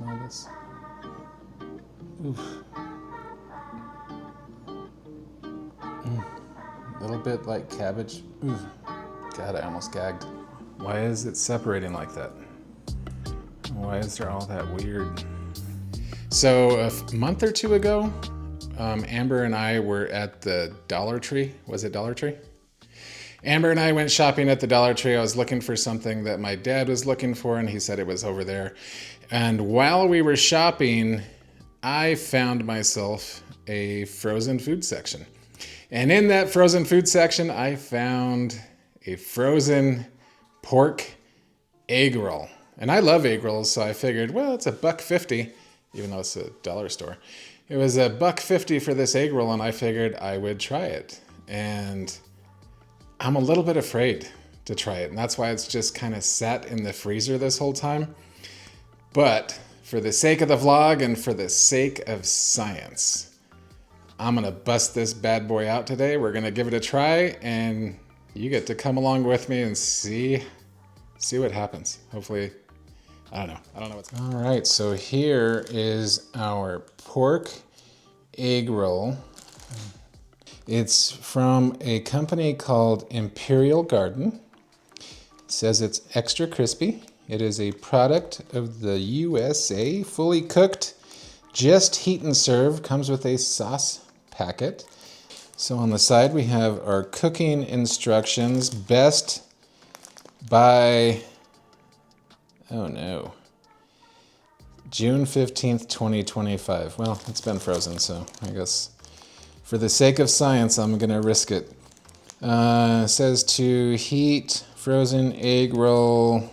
Smell this. Oof. A little bit like cabbage. Oof. God, I almost gagged. Why is it separating like that? Why is there all that weird? So a month or two ago, Amber and I were at the Dollar Tree. Was it Dollar Tree? Amber and I went shopping at the Dollar Tree. I was looking for something that my dad was looking for, and he said it was over there. And while we were shopping, I found myself a frozen food section. And in that frozen food section, I found a frozen pork egg roll. And I love egg rolls, so I figured, well, it's $1.50, even though it's a dollar store. It was $1.50 for this egg roll, and I figured I would try it. And I'm a little bit afraid to try it, and that's why it's just kind of sat in the freezer this whole time. But for the sake of the vlog and for the sake of science, I'm gonna bust this bad boy out today. We're gonna give it a try, and you get to come along with me and see what happens. Hopefully, I don't know what's going on. All right, so here is our pork egg roll. It's from a company called Imperial Garden. It says it's extra crispy. It is a product of the USA, fully cooked, just heat and serve. Comes with a sauce packet. So on the side we have our cooking instructions. Best by, oh no, June 15th, 2025. Well, it's been frozen, so I guess for the sake of science, I'm gonna risk it. It says to heat frozen egg roll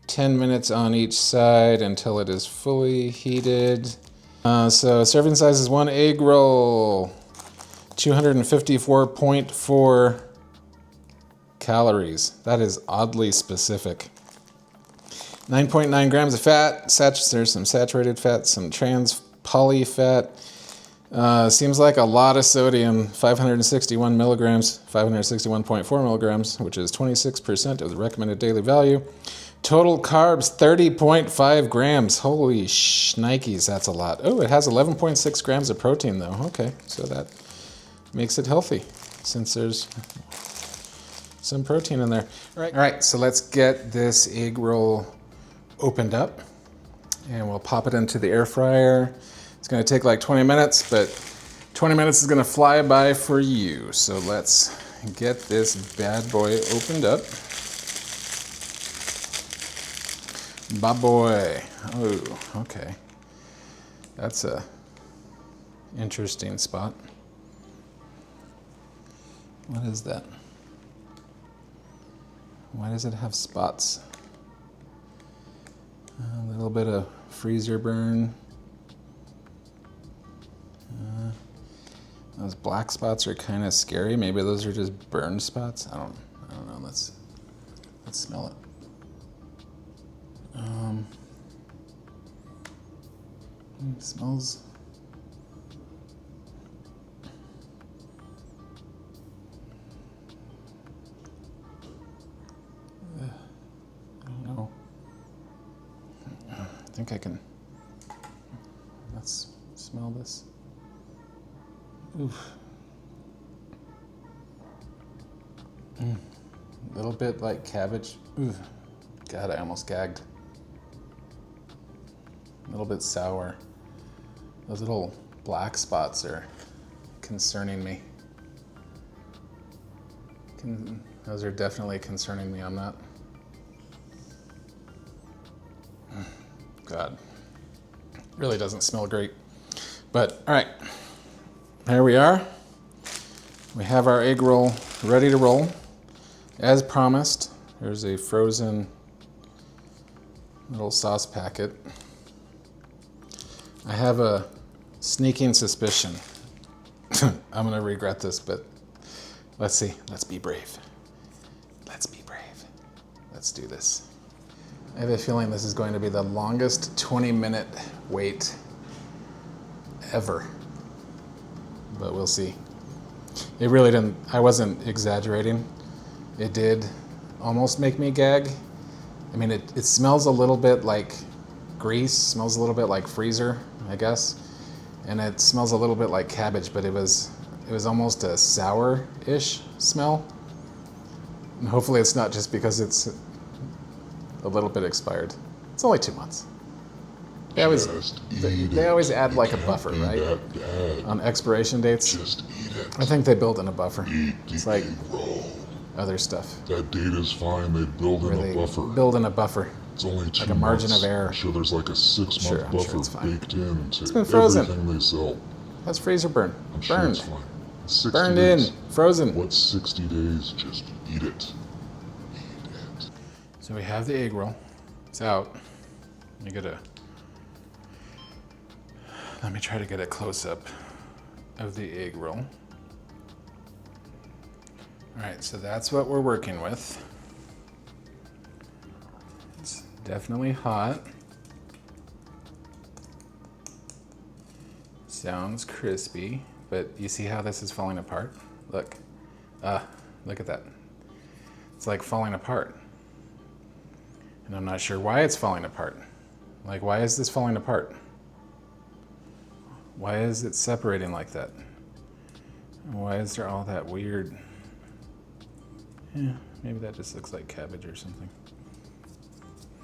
10 minutes on each side until it is fully heated. So serving size is 1 egg roll, 254.4 calories. That is oddly specific. 9.9 grams of fat. There's some saturated fat, some trans poly fat. Seems like a lot of sodium, 561 milligrams, 561.4 milligrams, which is 26% of the recommended daily value. Total carbs, 30.5 grams. Holy shnikes, that's a lot. Oh, it has 11.6 grams of protein though. Okay, so that makes it healthy since there's some protein in there. All right, so let's get this egg roll opened up and we'll pop it into the air fryer. It's gonna take like 20 minutes, but 20 minutes is gonna fly by for you. So let's get this bad boy opened up. Bye boy. Oh, okay. That's a interesting spot. What is that? Why does it have spots? A little bit of freezer burn. Those black spots are kind of scary. Maybe those are just burn spots. I don't know. Let's smell it. It smells. I don't know. I think I can. Let's smell this. Oof. A little bit like cabbage. Oof. God, I almost gagged. A little bit sour. Those little black spots are concerning me. Those are definitely concerning me on that. God, really doesn't smell great. But all right, here we are. We have our egg roll ready to roll. As promised, there's a frozen little sauce packet. I have a sneaking suspicion. I'm gonna regret this, but let's see. Let's be brave. Let's be brave. Let's do this. I have a feeling this is going to be the longest 20-minute wait ever, but we'll see. It really didn't, I wasn't exaggerating. It did almost make me gag. I mean, it smells a little bit like grease, smells a little bit like freezer, I guess. And it smells a little bit like cabbage, but it was almost a sour-ish smell. And hopefully it's not just because it's a little bit expired. It's only 2 months. They always add like a buffer, right? On expiration dates. Just eat it. I think they build in a buffer. It's like roll. Other stuff. That date is fine. They build in a buffer. Build in a buffer. It's only 2 like a margin months. of error. I'm sure there's like a 6-month buffer baked into It's been frozen. everything they sell. That's freezer burn. I'm sure Burned. it's fine. 60 Burned days. in. Frozen. What's 60 days? Just eat it. Eat it. So we have the egg roll. It's out. Let me try to get a close-up of the egg roll. All right, so that's what we're working with. It's definitely hot. Sounds crispy, but you see how this is falling apart? Look. Look at that. It's like falling apart. And I'm not sure why it's falling apart. Like, why is this falling apart? Why is it separating like that? Why is there all that weird... Yeah, maybe that just looks like cabbage or something.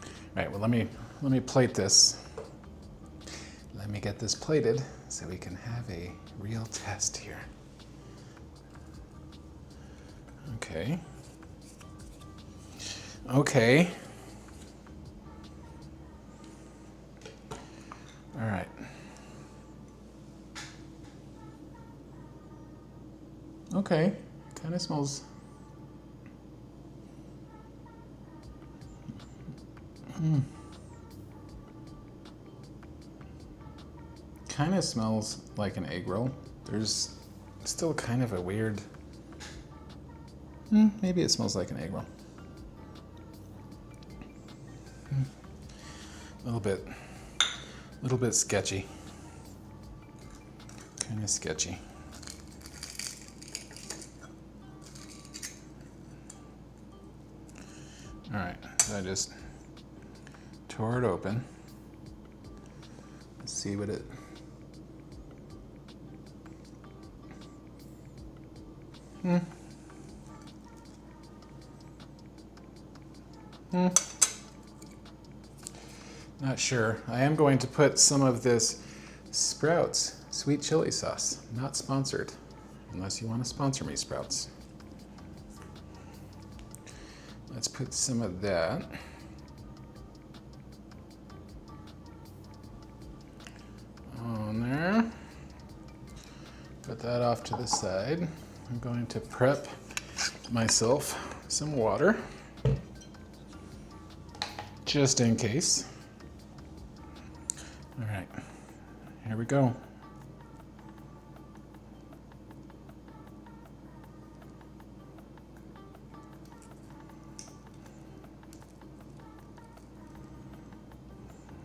All right, well, let me plate this. Let me get this plated so we can have a real test here. Okay. Okay. All right. Okay, kind of smells... Kind of smells like an egg roll. There's still kind of a weird... maybe it smells like an egg roll. A little bit sketchy. Kind of sketchy. All right, so I just tore it open. Let's see what it... Not sure. I am going to put some of this Sprouts sweet chili sauce. Not sponsored, unless you want to sponsor me, Sprouts. Let's put some of that. On there. Put that off to the side. I'm going to prep myself some water, just in case. All right, here we go.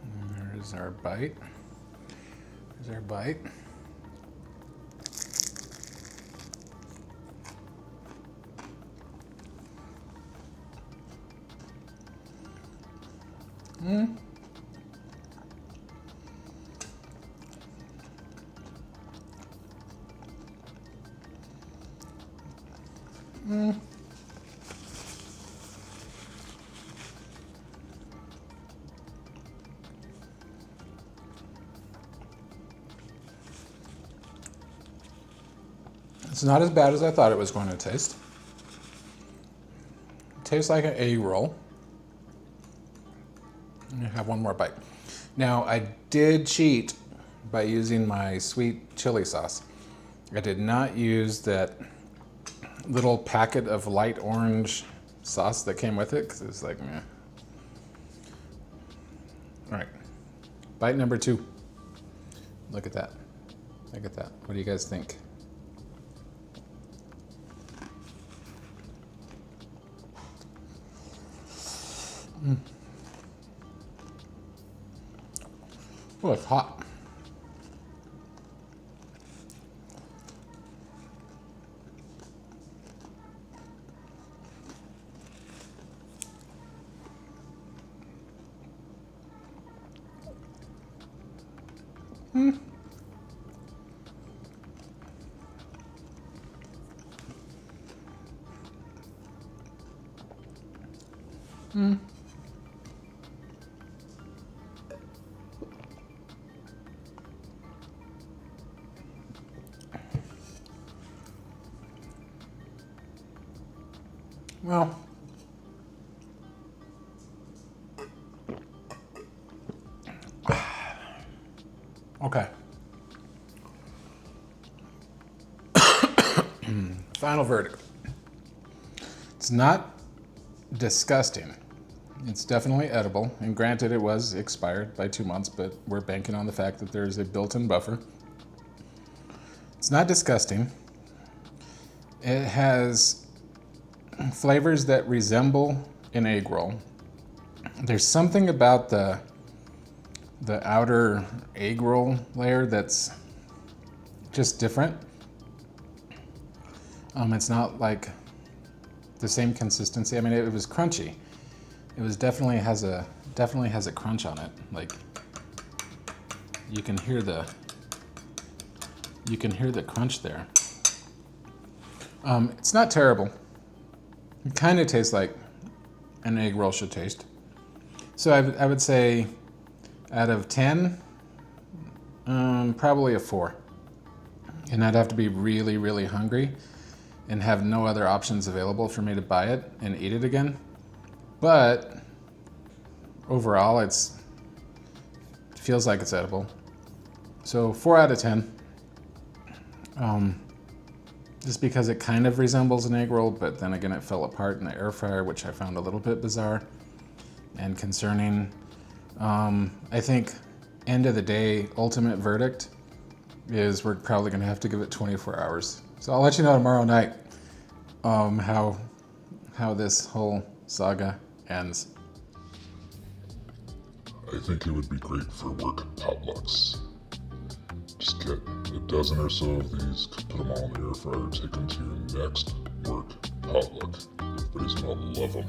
And there's our bite. There's our bite. It's not as bad as I thought it was going to taste. It tastes like an egg roll. I'm gonna have one more bite. Now, I did cheat by using my sweet chili sauce. I did not use that little packet of light orange sauce that came with it, because it's like, meh. All right, bite number 2. Look at that. Look at that. What do you guys think? Oh, it's hot. Well, okay. Final verdict. It's not disgusting. It's definitely edible, and granted it was expired by 2 months, but we're banking on the fact that there's a built-in buffer. It's not disgusting. It has flavors that resemble an egg roll. There's something about the outer egg roll layer that's just different. It's not like the same consistency. I mean, it was crunchy. It was definitely has a crunch on it. Like you can hear the crunch there. It's not terrible. It kind of tastes like an egg roll should taste. So I would say out of 10, probably a 4. And I'd have to be really, really hungry and have no other options available for me to buy it and eat it again. But overall, it feels like it's edible. So 4 out of 10. Just because it kind of resembles an egg roll, but then again it fell apart in the air fryer, which I found a little bit bizarre and concerning. I think end of the day, ultimate verdict is we're probably gonna have to give it 24 hours. So I'll let you know tomorrow night how this whole saga ends. I think it would be great for work potlucks. Just get a dozen or so of these, put them all in the air fryer, take them to your next work potluck. Everybody's gonna love them.